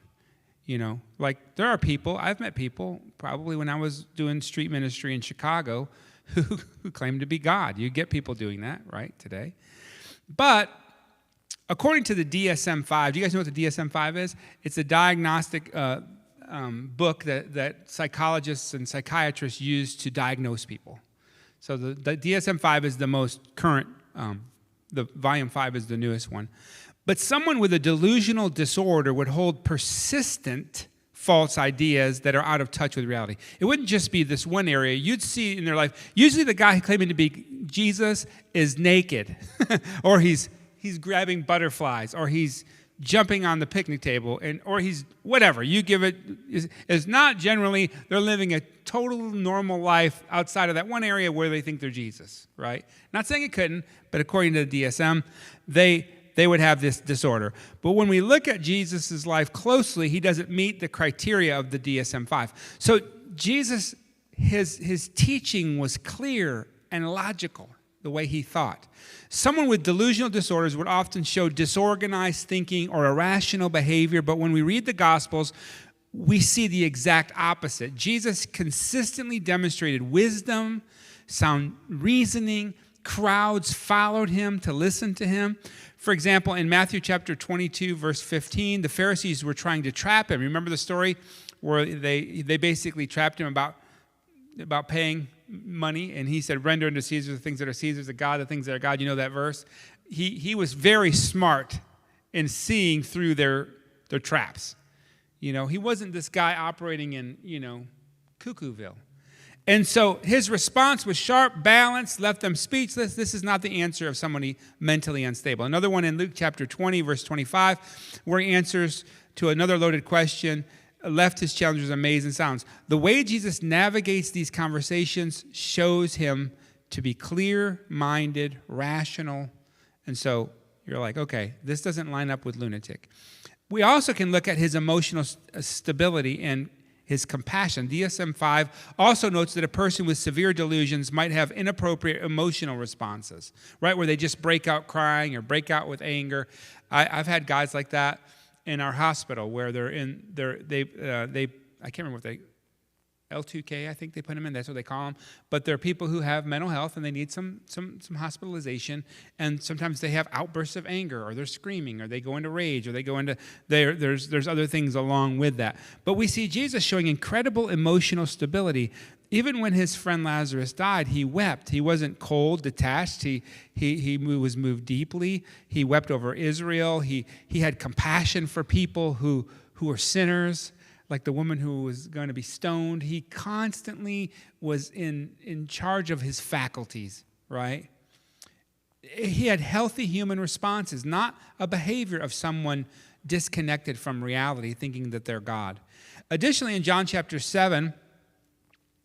Like there are people, I've met people, probably when I was doing street ministry in Chicago, who claim to be God. You get people doing that, right, today. But according to the DSM-5, do you guys know what the DSM-5 is? It's a diagnostic book that psychologists and psychiatrists use to diagnose people. So the DSM-5 is the most current. The volume 5 is the newest one. But someone with a delusional disorder would hold persistent false ideas that are out of touch with reality. It wouldn't just be this one area. You'd see in their life, usually the guy claiming to be Jesus is naked, or he's grabbing butterflies, or he's jumping on the picnic table, or he's whatever. You give it, is not generally, they're living a total normal life outside of that one area where they think they're Jesus, right? Not saying it couldn't, but according to the DSM, they would have this disorder. But when we look at Jesus' life closely, he doesn't meet the criteria of the DSM-5. So Jesus, his teaching was clear and logical, the way he thought. Someone with delusional disorders would often show disorganized thinking or irrational behavior, but when we read the Gospels, we see the exact opposite. Jesus consistently demonstrated wisdom, sound reasoning. Crowds followed him to listen to him. For example, in Matthew chapter 22, verse 15, the Pharisees were trying to trap him. Remember the story where they basically trapped him about paying money, and he said, render unto Caesar the things that are Caesar's, the God the things that are God. You know that verse? He was very smart in seeing through their traps. He wasn't this guy operating in, Cuckooville. And so his response was sharp, balanced, left them speechless. This is not the answer of somebody mentally unstable. Another one in Luke chapter 20, verse 25, where he answers to another loaded question, left his challengers amazed and silent. The way Jesus navigates these conversations shows him to be clear-minded, rational. And so you're like, okay, this doesn't line up with lunatic. We also can look at his emotional stability and his compassion. DSM-5 also notes that a person with severe delusions might have inappropriate emotional responses, right, where they just break out crying or break out with anger. I've had guys like that in our hospital where I can't remember what L2K, I think they put them in. That's what they call them. But they're people who have mental health and they need some hospitalization. And sometimes they have outbursts of anger, or they're screaming, or they go into rage, or they go into there's other things along with that. But we see Jesus showing incredible emotional stability. Even when his friend Lazarus died, he wept. He wasn't cold, detached. He was moved deeply. He wept over Israel. He had compassion for people who were sinners, like the woman who was going to be stoned. He constantly was in charge of his faculties, right? He had healthy human responses, not a behavior of someone disconnected from reality, thinking that they're God. Additionally, in John chapter 7,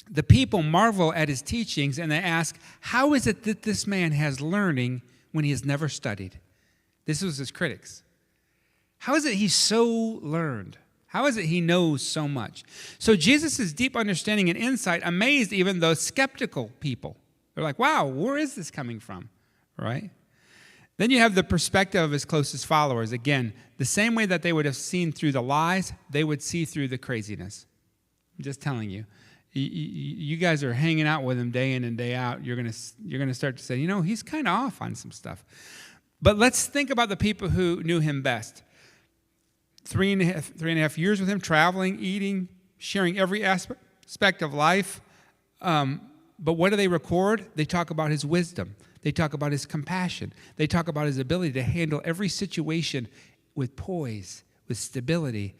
the people marvel at his teachings, and they ask, how is it that this man has learning when he has never studied? This was his critics. How is it he's so learned? How is it he knows so much? So Jesus' deep understanding and insight amazed even those skeptical people. They're like, wow, where is this coming from? Right? Then you have the perspective of his closest followers. Again, the same way that they would have seen through the lies, they would see through the craziness. I'm just telling you. You guys are hanging out with him day in and day out. You're gonna start to say, he's kind of off on some stuff. But let's think about the people who knew him best. 3.5 years with him, traveling, eating, sharing every aspect of life. But what do they record? They talk about his wisdom. They talk about his compassion. They talk about his ability to handle every situation with poise, with stability.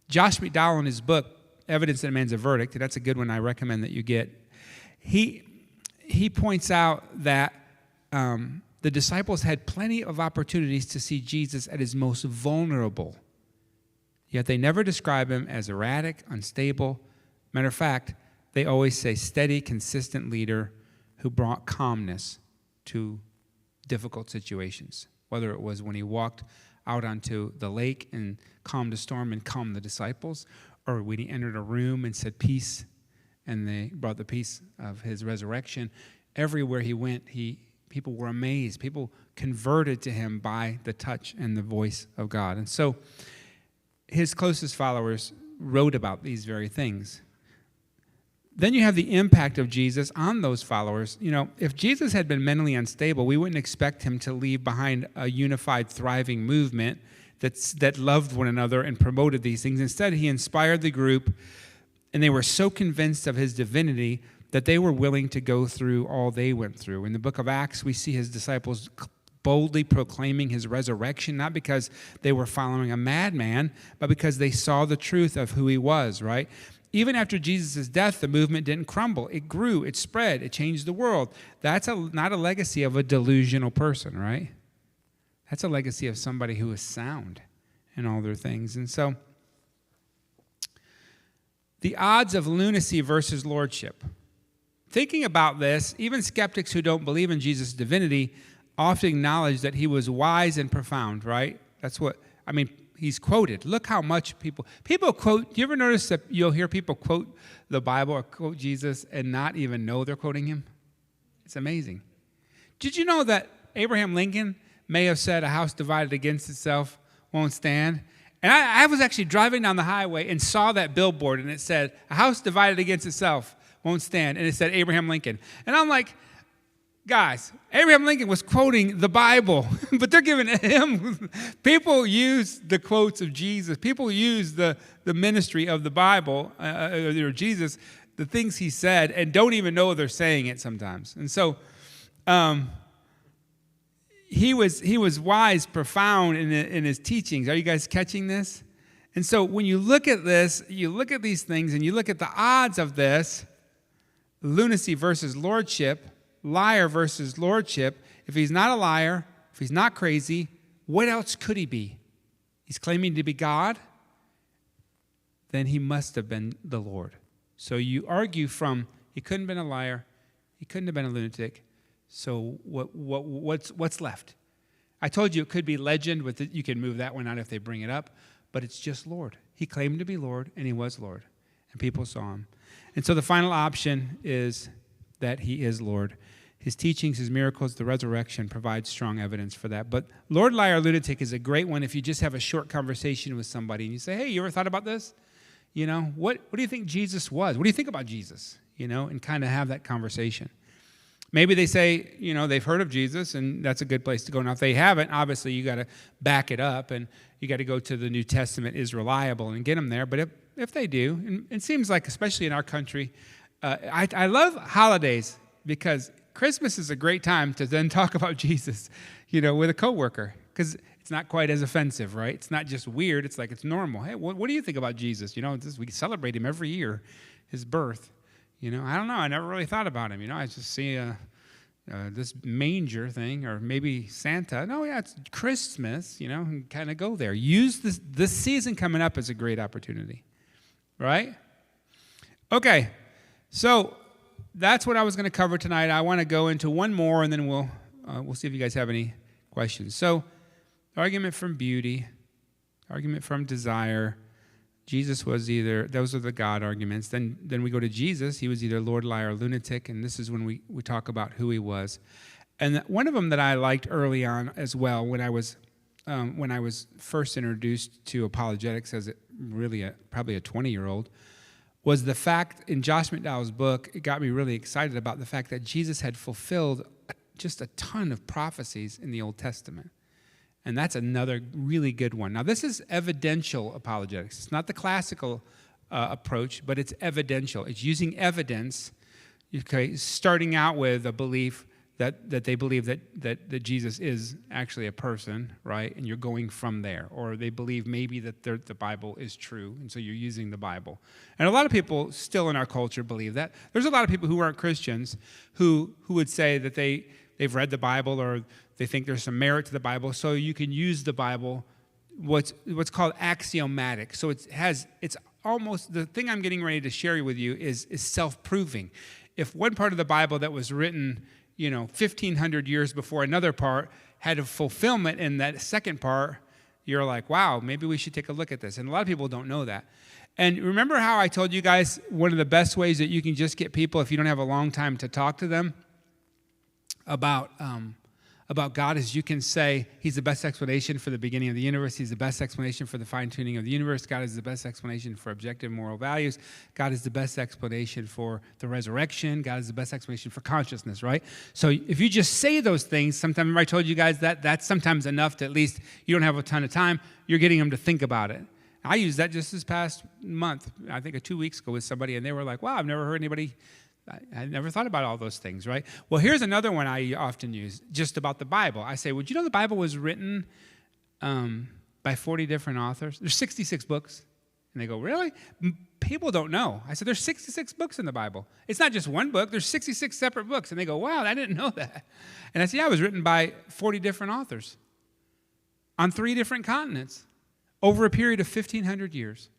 Josh McDowell, in his book, Evidence That Demands a Verdict, and that's a good one I recommend that you get, he points out that the disciples had plenty of opportunities to see Jesus at his most vulnerable, yet they never describe him as erratic, unstable. Matter of fact, they always say steady, consistent leader who brought calmness to difficult situations, whether it was when he walked out onto the lake and calmed a storm and calmed the disciples, or when he entered a room and said peace, and they brought the peace of his resurrection. Everywhere he went, people were amazed. People converted to him by the touch and the voice of God. And so his closest followers wrote about these very things. Then you have the impact of Jesus on those followers. If Jesus had been mentally unstable, we wouldn't expect him to leave behind a unified, thriving movement that loved one another and promoted these things. Instead, he inspired the group, and they were so convinced of his divinity that they were willing to go through all they went through. In the book of Acts, we see his disciples boldly proclaiming his resurrection, not because they were following a madman, but because they saw the truth of who he was, right? Even after Jesus' death, the movement didn't crumble. It grew, it spread, it changed the world. That's not a legacy of a delusional person, right? That's a legacy of somebody who is sound in all their things. And so, the odds of lunacy versus lordship. Thinking about this, even skeptics who don't believe in Jesus' divinity often acknowledge that he was wise and profound, right? He's quoted. Look how much people quote. Do you ever notice that you'll hear people quote the Bible or quote Jesus and not even know they're quoting him? It's amazing. Did you know that Abraham Lincoln may have said, a house divided against itself won't stand? And I was actually driving down the highway and saw that billboard, and it said, a house divided against itself won't stand. And it said Abraham Lincoln. And I'm like, guys, Abraham Lincoln was quoting the Bible, but they're giving him. People use the quotes of Jesus. People use the ministry of the Bible, or Jesus, the things he said, and don't even know they're saying it sometimes. And so he was wise, profound in his teachings. Are you guys catching this? And so when you look at this, you look at these things, and you look at the odds of this, lunacy versus lordship, liar versus lordship. If he's not a liar, if he's not crazy, what else could he be? He's claiming to be God, then he must have been the Lord. So you argue from he couldn't have been a liar, he couldn't have been a lunatic. So what's left? I told you it could be legend. You can move that one out if they bring it up, but it's just Lord. He claimed to be Lord, and he was Lord, and people saw him. And so the final option is that he is Lord. His teachings, his miracles, the resurrection provide strong evidence for that. But Lord, Liar, Lunatic is a great one if you just have a short conversation with somebody and you say, hey, you ever thought about this? You know, what do you think Jesus was? What do you think about Jesus? You know, and kind of have that conversation. Maybe they say, you know, they've heard of Jesus, and that's a good place to go. Now, if they haven't, obviously you got to back it up, and you got to go to the New Testament is reliable and get them there. But if they do, and it seems like, especially in our country, I love holidays because Christmas is a great time to then talk about Jesus, you know, with a coworker, because it's not quite as offensive, right? It's not just weird. It's like it's normal. Hey, what do you think about Jesus? You know, we celebrate him every year, his birth. You know, I don't know. I never really thought about him. You know, I just see this manger thing, or maybe Santa. No, yeah, it's Christmas, you know, and kind of go there. Use this season coming up as a great opportunity, right? Okay, so that's what I was going to cover tonight. I want to go into one more, and then we'll see if you guys have any questions. So, argument from beauty, argument from desire. Jesus was those are the God arguments. Then we go to Jesus. He was either Lord, liar, or lunatic, and this is when we talk about who he was. And one of them that I liked early on as well, when I was first introduced to apologetics as probably a 20-year-old, was the fact in Josh McDowell's book. It got me really excited about the fact that Jesus had fulfilled just a ton of prophecies in the Old Testament. And that's another really good one. Now, this is evidential apologetics. It's not the classical approach, but it's evidential. It's using evidence, okay, starting out with a belief that they believe that Jesus is actually a person, right? And you're going from there. Or they believe maybe that the Bible is true, and so you're using the Bible. And a lot of people still in our culture believe that. There's a lot of people who aren't Christians who would say that they've read the Bible, or they think there's some merit to the Bible, so you can use the Bible, what's called axiomatic. So it's almost, the thing I'm getting ready to share with you is self-proving. If one part of the Bible that was written, 1,500 years before another part had a fulfillment in that second part, you're like, wow, maybe we should take a look at this. And a lot of people don't know that. And remember how I told you guys one of the best ways that you can just get people, if you don't have a long time to talk to them, about God is you can say he's the best explanation for the beginning of the universe. He's the best explanation for the fine-tuning of the universe. God is the best explanation for objective moral values. God is the best explanation for the resurrection. God is the best explanation for consciousness, right? So if you just say those things, sometimes, remember I told you guys that's sometimes enough to, at least you don't have a ton of time, you're getting them to think about it. I used that just this past month, I think 2 weeks ago with somebody, and they were like, wow, I've never heard anybody, I never thought about all those things, right? Well, here's another one I often use, just about the Bible. I say, would you know the Bible was written by 40 different authors? There's 66 books. And they go, really? People don't know. I said, there's 66 books in the Bible. It's not just one book. There's 66 separate books. And they go, wow, I didn't know that. And I said, yeah, it was written by 40 different authors on 3 different continents over a period of 1,500 years.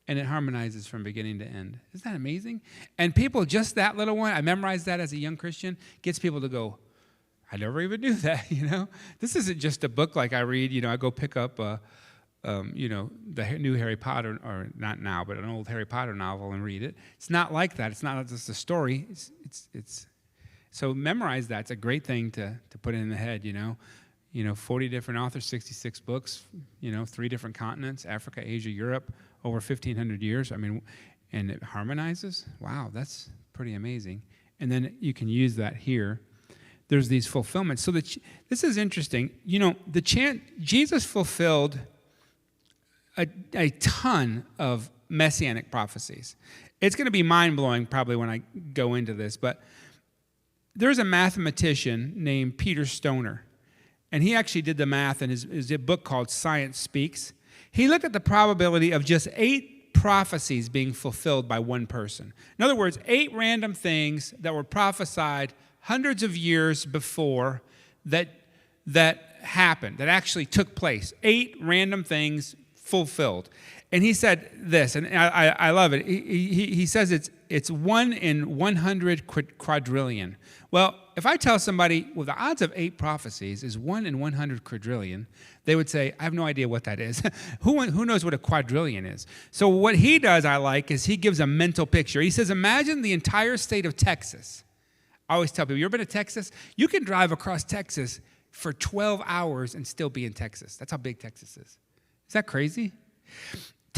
And it harmonizes from beginning to end. Isn't that amazing? And people, just that little one, I memorized that as a young Christian, gets people to go, I never even knew that, This isn't just a book like I read, I go pick up, the new Harry Potter, or not now, but an old Harry Potter novel and read it. It's not like that. It's not just a story. It's so memorize that. It's a great thing to put in the head, 40 different authors, 66 books, 3 different continents, Africa, Asia, Europe, over 1,500 years. And it harmonizes. Wow, that's pretty amazing. And then you can use that here. There's these fulfillments. So this is interesting. Jesus fulfilled a ton of messianic prophecies. It's going to be mind-blowing probably when I go into this, but there's a mathematician named Peter Stoner. And he actually did the math in his book called Science Speaks. He looked at the probability of just 8 prophecies being fulfilled by one person. In other words, 8 random things that were prophesied hundreds of years before that happened, that actually took place. 8 random things fulfilled. And he said this, and I love it. He says it's 1 in 100 quadrillion. Well, if I tell somebody, well, the odds of 8 prophecies is 1 in 100 quadrillion, they would say, I have no idea what that is. Who knows what a quadrillion is? So what he does, I like, is he gives a mental picture. He says, imagine the entire state of Texas. I always tell people, you ever been to Texas? You can drive across Texas for 12 hours and still be in Texas. That's how big Texas is. Is that crazy?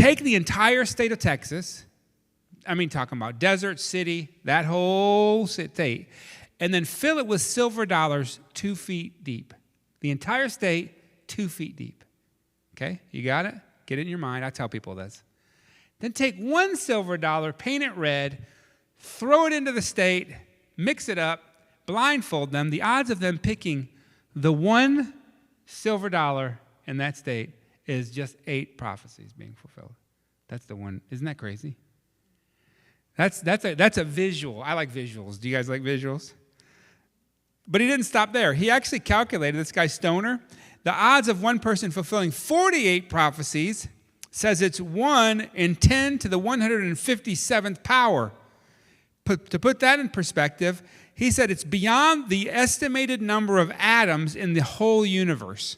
take the entire state of Texas, talking about desert, city, that whole state, and then fill it with silver dollars 2 feet deep. The entire state, 2 feet deep. Okay, you got it? Get it in your mind. I tell people this. Then take one silver dollar, paint it red, throw it into the state, mix it up, blindfold them. The odds of them picking the one silver dollar in that state is just 8 prophecies being fulfilled. That's the one. Isn't that crazy? That's a visual. I like visuals. Do you guys like visuals? But he didn't stop there. He actually calculated, this guy Stoner, the odds of one person fulfilling 48 prophecies says it's 1 in 10 to the 157th power. To put that in perspective, he said it's beyond the estimated number of atoms in the whole universe.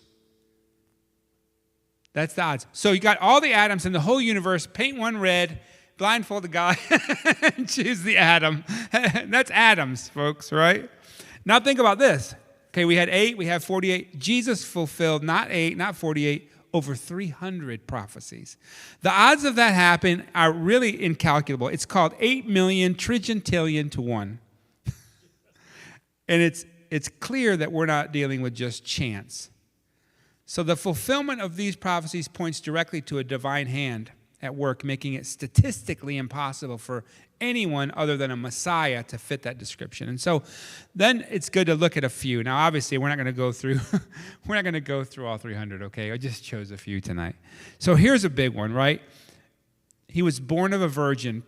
That's the odds. So you got all the atoms in the whole universe, paint one red, blindfold the guy, and choose the atom. That's atoms, folks, right? Now think about this. Okay, we had 8, we have 48. Jesus fulfilled not 8, not 48, over 300 prophecies. The odds of that happen are really incalculable. It's called 8 million trillion to 1. And it's clear that we're not dealing with just chance. So the fulfillment of these prophecies points directly to a divine hand at work, making it statistically impossible for anyone other than a Messiah to fit that description. And so then it's good to look at a few. Now, obviously, we're not going to go through all 300, okay? I just chose a few tonight. So here's a big one, right? He was born of a virgin.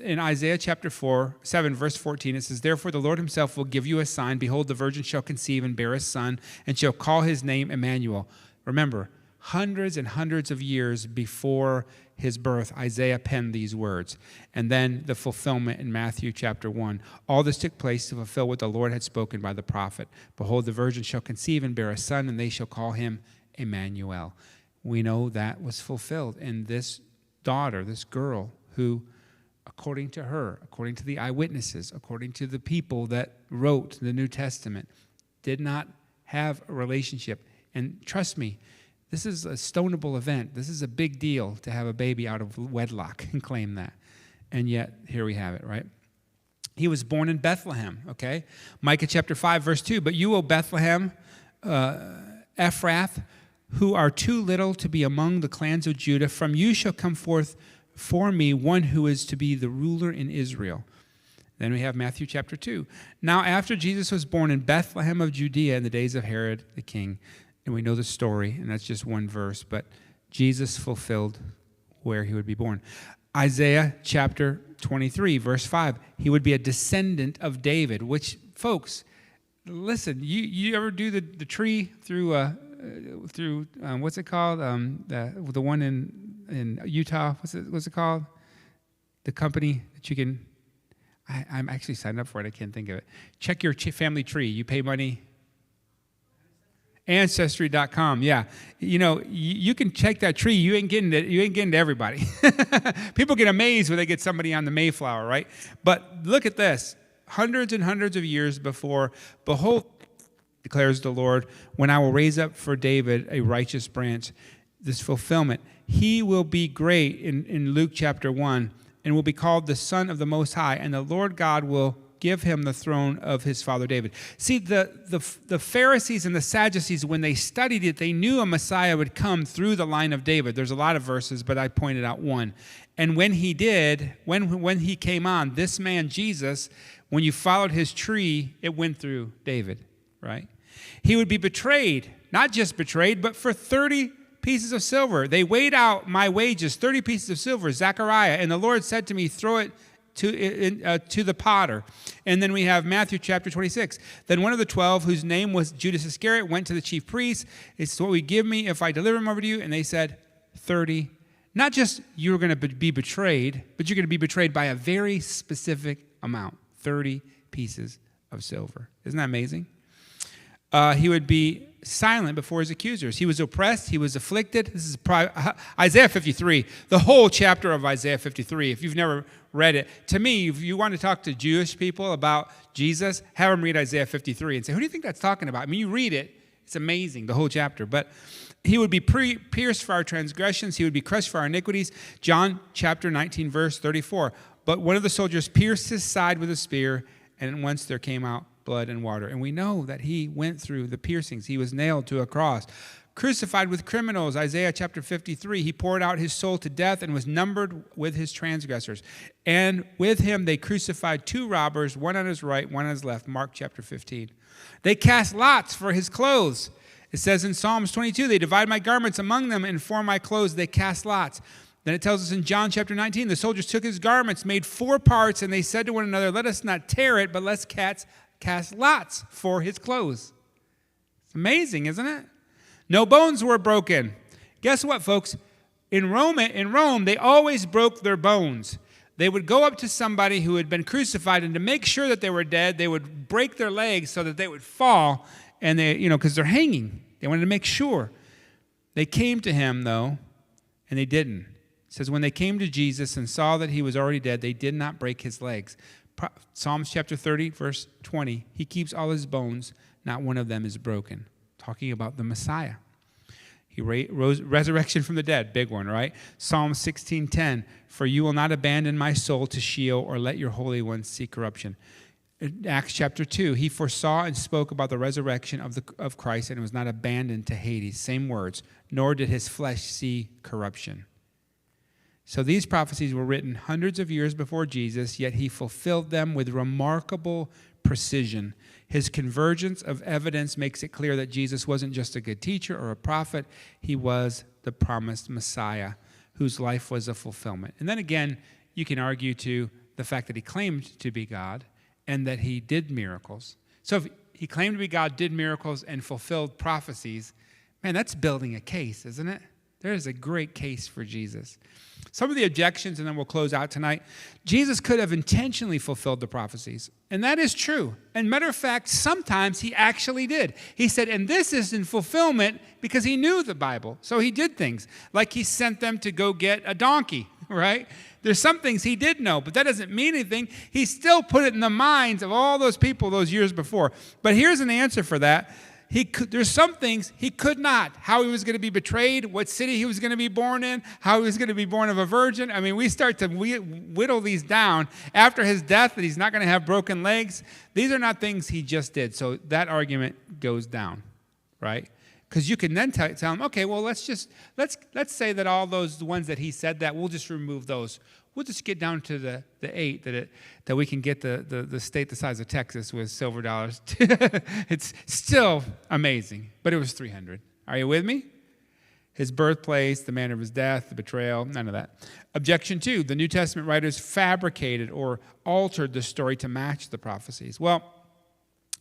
In Isaiah chapter 7, verse 14, it says, "Therefore the Lord himself will give you a sign. Behold, the virgin shall conceive and bear a son, and shall call his name Emmanuel." Remember, hundreds and hundreds of years before his birth, Isaiah penned these words. And then the fulfillment in Matthew chapter 1. All this took place to fulfill what the Lord had spoken by the prophet. "Behold, the virgin shall conceive and bear a son, and they shall call him Emmanuel." We know that was fulfilled. And this daughter, this girl, who, according to her, according to the eyewitnesses, according to the people that wrote the New Testament, did not have a relationship. And trust me, this is a stonable event. This is a big deal to have a baby out of wedlock and claim that. And yet, here we have it, right? He was born in Bethlehem, okay? Micah chapter 5, verse 2, "But you, O Bethlehem, Ephrath, who are too little to be among the clans of Judah, from you shall come forth for me one who is to be the ruler in Israel." Then we have Matthew chapter 2. "Now after Jesus was born in Bethlehem of Judea in the days of Herod the king," and we know the story, and that's just one verse, but Jesus fulfilled where he would be born. Isaiah chapter 23, verse 5, "He would be a descendant of David," which, folks, listen, you ever do the tree through what's it called? The one in Utah, what's it called? The company that you can, I'm actually signed up for it, I can't think of it. Check your family tree. You pay money. Ancestry.com, yeah. You can check that tree. You ain't getting to everybody. People get amazed when they get somebody on the Mayflower, right? But look at this. Hundreds and hundreds of years before, "Behold, declares the Lord, when I will raise up for David a righteous branch," this fulfillment. "He will be great," in Luke chapter 1, "and will be called the Son of the Most High, and the Lord God will give him the throne of his father David." See, the Pharisees and the Sadducees, when they studied it, they knew a Messiah would come through the line of David. There's a lot of verses, but I pointed out one. And when he did, when he came on, this man Jesus, when you followed his tree, it went through David, right? He would be betrayed, not just betrayed, but for 30 pieces of silver. "They weighed out my wages, 30 pieces of silver, Zechariah, and the Lord said to me, throw it to the potter." And then we have Matthew chapter 26. "Then one of the 12, whose name was Judas Iscariot, went to the chief priests. It's what we give me if I deliver him over to you. And they said, 30. Not just you're going to be betrayed, but you're going to be betrayed by a very specific amount, 30 pieces of silver. Isn't that amazing? He would be silent before his accusers. He was oppressed. He was afflicted. This is Isaiah 53, the whole chapter of Isaiah 53. If you've never read it, to me, if you want to talk to Jewish people about Jesus, have them read Isaiah 53 and say, who do you think that's talking about? I mean, you read it, It's amazing, the whole chapter. But he would be pierced for our transgressions. He would be crushed for our iniquities. John chapter 19, verse 34. But one of the soldiers pierced his side with a spear, and at once there came out blood and water. And we know that he went through the piercings. He was nailed to a cross. Crucified with criminals, Isaiah chapter 53, he poured out his soul to death and was numbered with his transgressors. And with him they crucified 2 robbers, one on his right, one on his left, Mark chapter 15. They cast lots for his clothes. It says in Psalms 22, they divide my garments among them, and for my clothes they cast lots. Then it tells us in John chapter 19, the soldiers took his garments, made 4 parts, and they said to one another, let us not tear it, but let's cast lots for his clothes. It's amazing, isn't it? No bones were broken. Guess what, folks? In Rome, they always broke their bones. They would go up to somebody who had been crucified, and to make sure that they were dead, they would break their legs so that they would fall, and because they're hanging. They wanted to make sure. They came to him, though, and they didn't. It says, when they came to Jesus and saw that he was already dead, they did not break his legs. Psalms chapter 30, verse 20, he keeps all his bones, not one of them is broken. Talking about the Messiah. He rose, resurrection from the dead, big one, right? Psalm 16:10, for you will not abandon my soul to Sheol or let your Holy One see corruption. Acts chapter 2, he foresaw and spoke about the resurrection of Christ and was not abandoned to Hades. Same words, nor did his flesh see corruption. So these prophecies were written hundreds of years before Jesus, yet he fulfilled them with remarkable precision. His convergence of evidence makes it clear that Jesus wasn't just a good teacher or a prophet. He was the promised Messiah whose life was a fulfillment. And then again, you can argue to the fact that he claimed to be God and that he did miracles. So if he claimed to be God, did miracles, and fulfilled prophecies, man, that's building a case, isn't it? There is a great case for Jesus. Some of the objections, and then we'll close out tonight. Jesus could have intentionally fulfilled the prophecies, and that is true. And matter of fact, sometimes he actually did. He said, and this is in fulfillment because he knew the Bible. So he did things, like he sent them to go get a donkey, right? There's some things he did know, but that doesn't mean anything. He still put it in the minds of all those people those years before. But here's an answer for that. There's some things he could not. How he was going to be betrayed, what city he was going to be born in, how he was going to be born of a virgin. I mean, we start to whittle these down. After his death, that he's not going to have broken legs. These are not things he just did. So that argument goes down, right? Because you can then tell him, okay, well, let's say that all those ones that he said that, we'll just remove those. We'll just get down to the 8 that we can get the state the size of Texas with silver dollars. It's still amazing, but it was 300. Are you with me? His birthplace, the manner of his death, the betrayal, none of that. Objection 2, the New Testament writers fabricated or altered the story to match the prophecies. Well,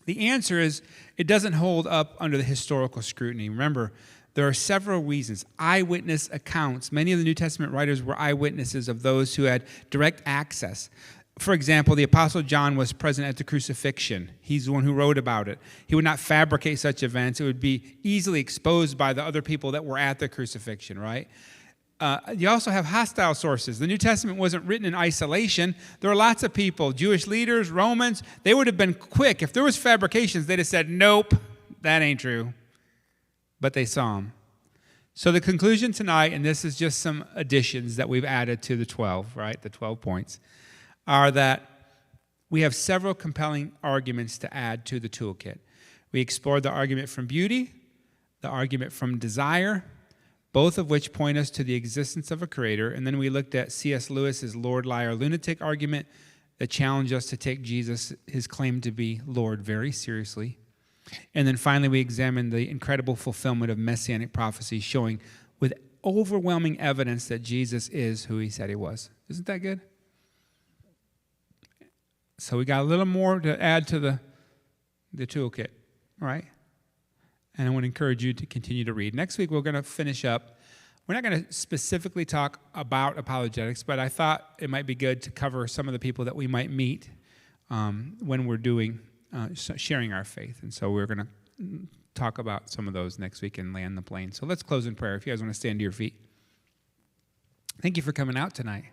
the answer is it doesn't hold up under the historical scrutiny. Remember, there are several reasons. Eyewitness accounts. Many of the New Testament writers were eyewitnesses of those who had direct access. For example, the Apostle John was present at the crucifixion. He's the one who wrote about it. He would not fabricate such events. It would be easily exposed by the other people that were at the crucifixion, right? You also have hostile sources. The New Testament wasn't written in isolation. There are lots of people, Jewish leaders, Romans. They would have been quick. If there was fabrications, they'd have said, nope, that ain't true. But they saw him. So the conclusion tonight, and this is just some additions that we've added to the 12, right, the 12 points, are that we have several compelling arguments to add to the toolkit. We explored the argument from beauty, the argument from desire, both of which point us to the existence of a creator. And then we looked at C.S. Lewis's Lord, Liar, Lunatic argument that challenged us to take Jesus, his claim to be Lord, very seriously. And then finally, we examined the incredible fulfillment of messianic prophecy, showing with overwhelming evidence that Jesus is who he said he was. Isn't that good? So we got a little more to add to the toolkit, right? And I want to encourage you to continue to read. Next week, we're going to finish up. We're not going to specifically talk about apologetics, but I thought it might be good to cover some of the people that we might meet when we're doing sharing our faith. And so we're going to talk about some of those next week and land the plane. So let's close in prayer. If you guys want to stand to your feet. Thank you for coming out tonight.